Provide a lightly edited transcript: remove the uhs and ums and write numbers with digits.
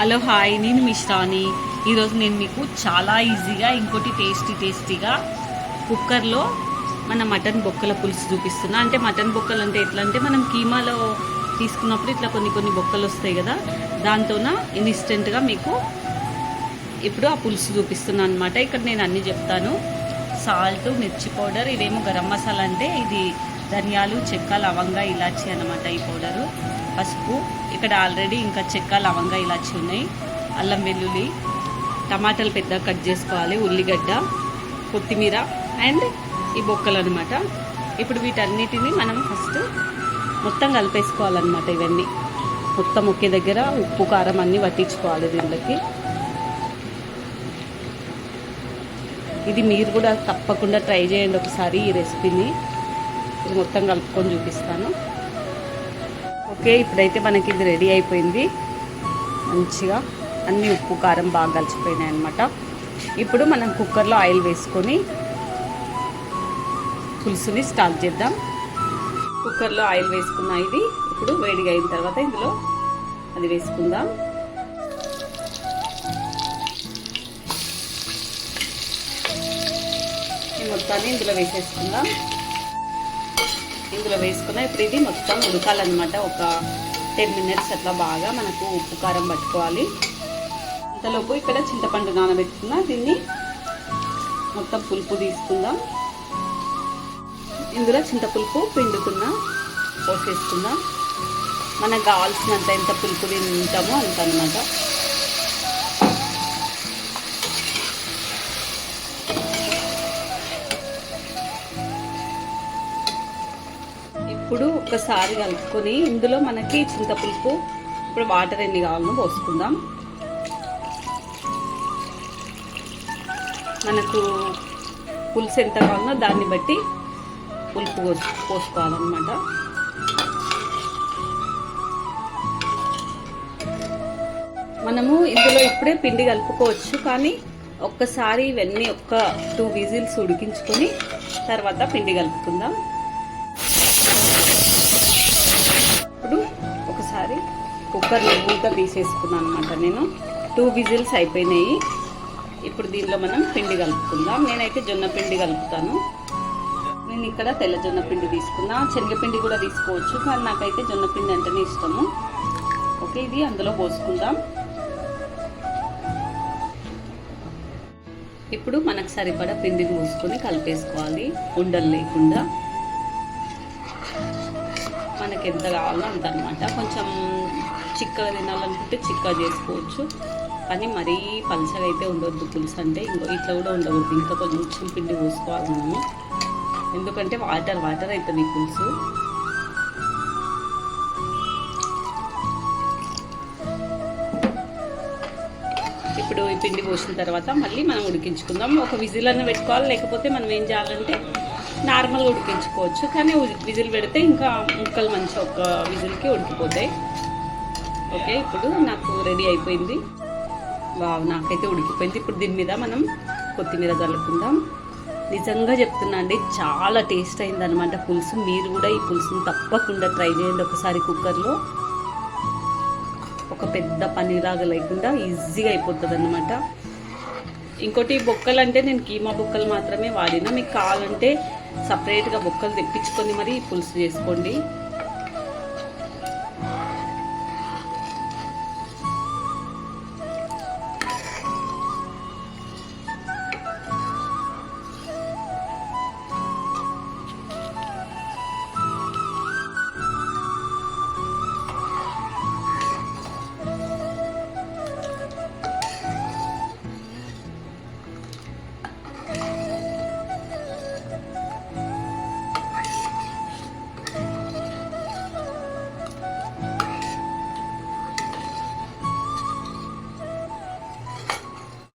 Hello hi, నేను మిశ్రాని. ఈరోజు నేను మీకు చాలా ఈజీగా ఇంకోటి టేస్టీగా కుక్కర్లో మన మటన్ బొక్కల పులుసు చూపిస్తున్నా. అంటే మటన్ బొక్కలు అంటే ఎట్లా అంటే మనం కీమాలో తీసుకున్నప్పుడు ఇట్లా కొన్ని బొక్కలు వస్తాయి కదా, దాంతోన ఇన్స్టెంట్గా మీకు ఇప్పుడు ఆ పులుసు చూపిస్తున్నాను అనమాట. ఇక్కడ నేను అన్నీ చెప్తాను. సాల్ట్, మిర్చి పౌడర్, ఇదేమో గరం మసాలా, అంటే ఇది ధనియాలు, చెక్క, లవంగా, ఇలాచి అన్నమాట ఈ పౌడరు. పసుపు, ఇక్కడ ఆల్రెడీ ఇంకా చెక్క, లవంగా, ఇలాచి ఉన్నాయి. అల్లం వెల్లుల్లి, టమాటాలు పెద్దగా కట్ చేసుకోవాలి, ఉల్లిగడ్డ, కొత్తిమీర అండ్ ఈ బొక్కలు అనమాట. ఇప్పుడు వీటన్నిటిని మనం ఫస్ట్ మొత్తం కలిపేసుకోవాలన్నమాట. ఇవన్నీ మొత్తం ఒకే దగ్గర ఉప్పు కారం అన్నీ పట్టించుకోవాలి దీనికి. ఇది మీరు కూడా తప్పకుండా ట్రై చేయండి ఒకసారి ఈ రెసిపీని. ఇది మొత్తం కలుపుకొని చూపిస్తాను. ఓకే, ఇప్పుడైతే మనకి ఇది రెడీ అయిపోయింది. మంచిగా అన్ని ఉప్పు కారం బాగా కలిసిపోయినాయి అన్నమాట. ఇప్పుడు మనం కుక్కర్లో ఆయిల్ వేసుకొని పులుసుని స్టార్ట్ చేద్దాం. కుక్కర్లో ఆయిల్ వేసుకున్న ఇది ఇప్పుడు వేడిగా అయిన తర్వాత ఇందులో అది వేసుకుందాం. మొత్తాన్ని ఇందులో వేసేసుకుందాం. ఇందులో వేసుకున్నా ఇప్పుడు ఇది మొత్తం ఉడకాలన్నమాట. ఒక 10 minutes అట్లా బాగా మనకు ఉప్పు కారం పట్టుకోవాలి. అంతలోపు ఇక్కడ చింతపండు నానబెట్టుకున్నా, దీన్ని మొత్తం పులుపు తీసుకుందాం. ఇందులో చింతపులుపు పిండుకున్నా పోసేసుకుందాం. మనకు కావాల్సినంత ఎంత పులుపు తింటామో అంత అన్నమాట. ఇప్పుడు ఒకసారి కలుపుకొని ఇందులో మనకి చింతపులుపు, ఇప్పుడు వాటర్ ఎన్ని కావాలో పోసుకుందాం. మనకు పులుసు ఎంత కావాలో దాన్ని బట్టి పులుపు పోసుకోవాలన్నమాట. మనము ఇందులో ఇప్పుడే పిండి కలుపుకోవచ్చు, కానీ ఒక్కసారి ఇవన్నీ 2 విజిల్స్ ఉడికించుకొని తర్వాత పిండి కలుపుకుందాం. ఇప్పుడు ఒకసారి కుక్కర్ మూత తీసేసుకున్నాను అనమాట. నేను 2 విజిల్స్ అయిపోయినాయి. ఇప్పుడు దీనిలో మనం పిండి కలుపుకుందాం. నేనైతే జొన్న పిండి కలుపుతాను. నేను ఇక్కడ తెల్ల జొన్న పిండి తీసుకున్నా, శనగపిండి కూడా తీసుకోవచ్చు, కానీ నాకైతే జొన్న పిండి అంటేనే ఇష్టము. ఓకే, ఇది అందులో పోసుకుందాం. ఇప్పుడు మనకు సరిపడా పిండిని పోసుకొని కలిపేసుకోవాలి, ఉండలు లేకుండా. మనకి ఎంత కావాలో అంత అనమాట. కొంచెం చిక్కగా తినాలనుకుంటే చిక్కగా చేసుకోవచ్చు, కానీ మరీ పలచగా అయితే ఉండవద్దు పులుసు. అంటే ఇట్లా కూడా ఉండవద్దు, ఇంకా కొంచెం పిండి పోసుకోవాలి మనము, ఎందుకంటే వాటర్ అవుతుంది ఈ పులుసు. ఇప్పుడు ఈ పిండి పోసిన తర్వాత మళ్ళీ మనం ఉడికించుకుందాం. ఒక విజిల్ అన్న పెట్టుకోవాలి, లేకపోతే మనం ఏం చేయాలంటే నార్మల్గా ఉడికించుకోవచ్చు, కానీ విజిల్ పెడితే ఇంకా ముక్కలు మంచిగా ఒక విజిల్కి ఉడికిపోతాయి. ఓకే, ఇప్పుడు నాకు రెడీ అయిపోయింది. నాకైతే ఉడికిపోయింది. ఇప్పుడు దీని మీద మనం కొత్తిమీర చల్లుకుందాం. నిజంగా చెప్తున్నా అండి, చాలా టేస్ట్ అయిందనమాట పులుసు. మీరు కూడా ఈ పులుసుని తప్పకుండా ట్రై చేయండి ఒకసారి. కుక్కర్లో ఒక పెద్ద పనిలాగా లేకుండా ఈజీగా అయిపోతుంది అన్నమాట. ఇంకోటి బొక్కలు అంటే నేను కీమా బొక్కలు మాత్రమే వాడినా, మీకు కావాలంటే సపరేట్గా బొక్కలు తెప్పించుకొని మరి పులుసు చేసుకోండి.